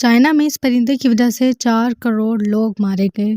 China में इस परिंदे की वजह से 4 करोड़ लोग मारे गए।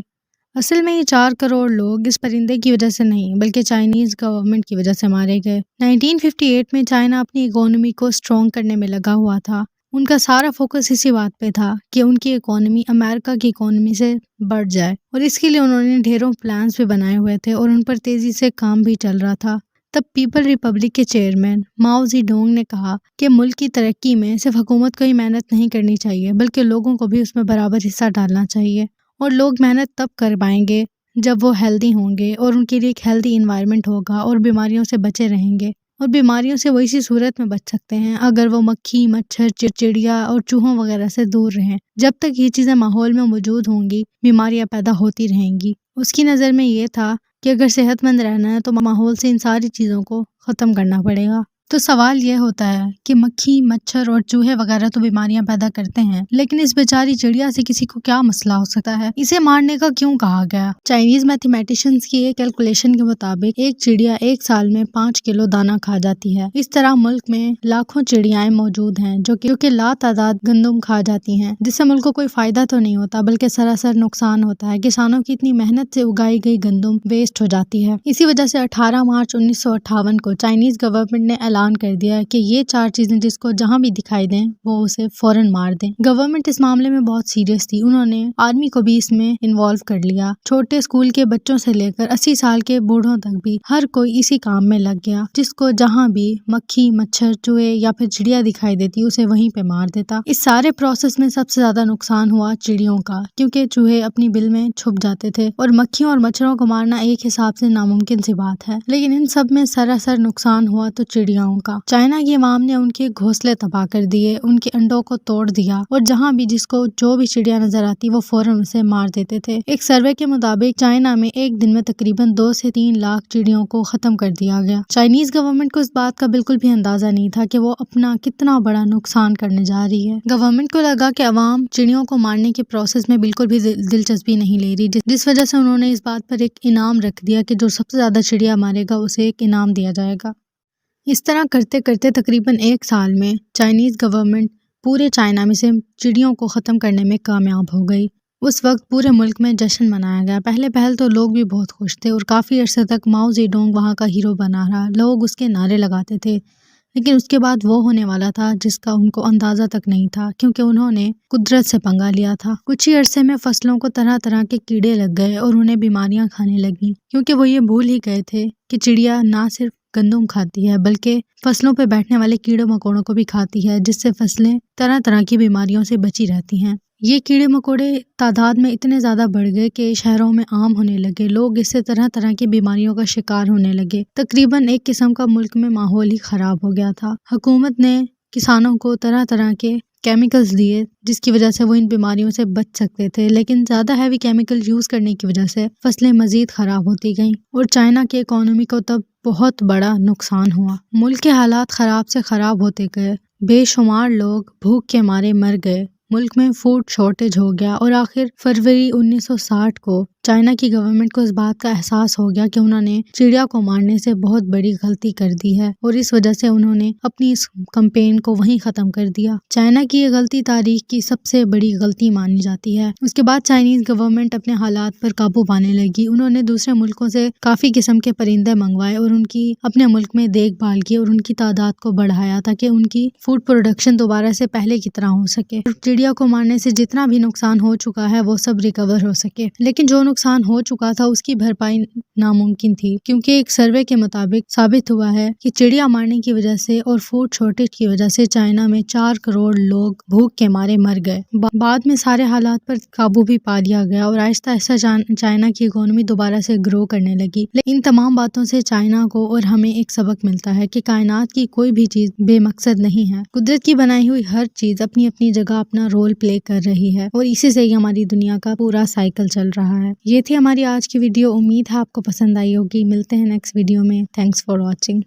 असल में ये 4 करोड़ लोग इस परिंदे की वजह से नहीं बल्कि चाइनीज गवर्नमेंट की वजह से मारे गए। 1958 में चाइना अपनी इकोनॉमी को स्ट्रॉन्ग करने में लगा हुआ था। उनका सारा फोकस इसी बात पे था कि उनकी इकोनॉमी अमेरिका की इकोनॉमी से बढ़ जाए और इसके लिए उन्होंने ढेरों प्लान्स भी बनाए हुए थे और उन पर तेजी से काम भी चल रहा था। तब पीपल रिपब्लिक के चेयरमैन माओ ज़ेडुंग ने कहा कि मुल्क की तरक्की में सिर्फ हुकूमत को ही मेहनत नहीं करनी चाहिए बल्कि लोगों को भी उसमें बराबर हिस्सा डालना चाहिए और लोग मेहनत तब कर पाएंगे जब वो हेल्दी होंगे और उनके लिए एक हेल्दी इन्वायरमेंट होगा और बीमारियों से बचे रहेंगे। और बीमारियों से वो इसी सूरत में बच सकते हैं अगर वो मक्खी, मच्छर, चिड़िया और चूहों वगैरह से दूर रहें। जब तक ये चीज़ें माहौल में मौजूद होंगी बीमारियां पैदा होती रहेंगी। उसकी नज़र में ये था कि अगर सेहतमंद रहना है तो माहौल से इन सारी चीज़ों को ख़त्म करना पड़ेगा। तो सवाल यह होता है कि मक्खी, मच्छर और चूहे वगैरह तो बीमारियां पैदा करते हैं, लेकिन इस बेचारी चिड़िया से किसी को क्या मसला हो सकता है? इसे मारने का क्यों कहा गया? चाइनीज मैथमेटिशियंस की एक कैलकुलेशन के मुताबिक एक चिड़िया एक साल में 5 किलो दाना खा जाती है। इस तरह मुल्क में लाखों चिड़ियाएं मौजूद हैं जो कि लातादाद गंदम खा जाती हैं, जिससे मुल्क को कोई फायदा तो नहीं होता बल्कि सरासर नुकसान होता है। किसानों की इतनी मेहनत से उगाई गई गंदम वेस्ट हो जाती है। इसी वजह से 18 मार्च 1958 को चाइनीज गवर्नमेंट ने ऐलान कर दिया कि ये 4 चीजें जिसको जहां भी दिखाई दें वो उसे फौरन मार दें। गवर्नमेंट इस मामले में बहुत सीरियस थी। उन्होंने आर्मी को भी इसमें इन्वॉल्व कर लिया। छोटे स्कूल के बच्चों से लेकर 80 साल के बूढ़ों तक भी हर कोई इसी काम में लग गया। जिसको जहां भी मक्खी, मच्छर, चूहे या फिर चिड़िया दिखाई देती उसे वहीं पे मार देता। इस सारे प्रोसेस में सबसे ज्यादा नुकसान हुआ चिड़ियों का, क्योंकि चूहे अपनी बिल में छुप जाते थे और मक्खियों और मच्छरों को मारना एक हिसाब से नामुमकिन सी बात है। लेकिन इन सब में सरासर नुकसान हुआ तो चिड़ियाओं का। चाइना की अवाम ने उनके घोंसले तबाह कर दिए, उनके अंडों को तोड़ दिया और जहां भी जिसको जो भी चिड़िया नजर आती वो फौरन उसे मार देते थे। एक सर्वे के मुताबिक चाइना में एक दिन में तकरीबन 2 से 3 लाख चिड़ियों को खत्म कर दिया गया। चाइनीज गवर्नमेंट को इस बात का बिल्कुल भी अंदाजा नहीं था कि वो अपना कितना बड़ा नुकसान करने जा रही है। गवर्नमेंट को लगा कि अवाम चिड़ियों को मारने के प्रोसेस में बिल्कुल भी दिलचस्पी नहीं ले रही, जिस वजह से उन्होंने इस बात पर एक इनाम रख दिया कि जो सबसे ज्यादा चिड़िया मारेगा उसे एक इनाम दिया जाएगा। इस तरह करते करते तकरीबन 1 साल में चाइनीज गवर्नमेंट पूरे चाइना में से चिड़ियों को ख़त्म करने में कामयाब हो गई। उस वक्त पूरे मुल्क में जश्न मनाया गया। पहले तो लोग भी बहुत खुश थे और काफ़ी अरसे तक माओ ज़ेडुंग वहाँ का हीरो बना रहा। लोग उसके नारे लगाते थे, लेकिन उसके बाद वो होने वाला था जिसका उनको अंदाज़ा तक नहीं था, क्योंकि उन्होंने कुदरत से पंगा लिया था। कुछ ही अरसे में फसलों को तरह तरह के कीड़े लग गए और उन्हें बीमारियां खाने लगी, क्योंकि वो ये भूल ही गए थे कि चिड़िया ना सिर्फ गंदम खाती है बल्कि फसलों पर बैठने वाले कीड़े मकोड़ों को भी खाती है, जिससे फसलें तरह तरह की बीमारियों से बची रहती हैं। ये कीड़े मकोड़े तादाद में इतने ज़्यादा बढ़ गए कि शहरों में आम होने लगे। लोग इससे तरह तरह की बीमारियों का शिकार होने लगे। तकरीबन एक किस्म का मुल्क में माहौल ही ख़राब हो गया था। हुकूमत ने किसानों को तरह तरह के केमिकल्स दिए जिसकी वजह से वो इन बीमारियों से बच सकते थे, लेकिन ज़्यादा हैवी केमिकल यूज़ करने की वजह से फसलें मज़ीद ख़राब होती गईं और चाइना की इकोनॉमी को तब बहुत बड़ा नुकसान हुआ। मुल्क के हालात ख़राब से ख़राब होते गए। बेशुमार लोग भूख के मारे मर गए। मुल्क में फूड शॉर्टेज हो गया और आखिर फरवरी 1960 को चाइना की गवर्नमेंट को इस बात का एहसास हो गया कि उन्होंने चिड़िया को मारने से बहुत बड़ी गलती कर दी है और इस वजह से उन्होंने अपनी इस कैंपेन को वहीं ख़त्म कर दिया। चाइना की ये गलती तारीख की सबसे बड़ी गलती मानी जाती है। उसके बाद चाइनीज़ गवर्नमेंट अपने हालात पर काबू पाने लगी। उन्होंने दूसरे मुल्कों से काफ़ी किस्म के परिंदे मंगवाए और उनकी अपने मुल्क में देखभाल की और उनकी तादाद को बढ़ाया ताकि उनकी फूड प्रोडक्शन दोबारा से पहले की तरह हो सके। चिड़िया को मारने से जितना भी नुकसान हो चुका है वो सब रिकवर हो सके, लेकिन जो नुकसान हो चुका था उसकी भरपाई नामुमकिन थी, क्योंकि एक सर्वे के मुताबिक साबित हुआ है कि चिड़िया मारने की वजह से और फूड शॉर्टेज की वजह से चाइना में 4 करोड़ लोग भूख के मारे मर गए। बाद में सारे हालात पर काबू भी पा लिया गया और आहिस्ता आहिस्ता चाइना की इकोनॉमी दोबारा से ग्रो करने लगी। लेकिन इन तमाम बातों से चाइना को और हमें एक सबक मिलता है कि कायनात की कोई भी चीज बेमकसद नहीं है। कुदरत की बनाई हुई हर चीज अपनी अपनी जगह अपना रोल प्ले कर रही है और इसी से ही हमारी दुनिया का पूरा साइकिल चल रहा है। ये थी हमारी आज की वीडियो। उम्मीद है आपको पसंद आई होगी। मिलते हैं नेक्स्ट वीडियो में। Thanks for watching.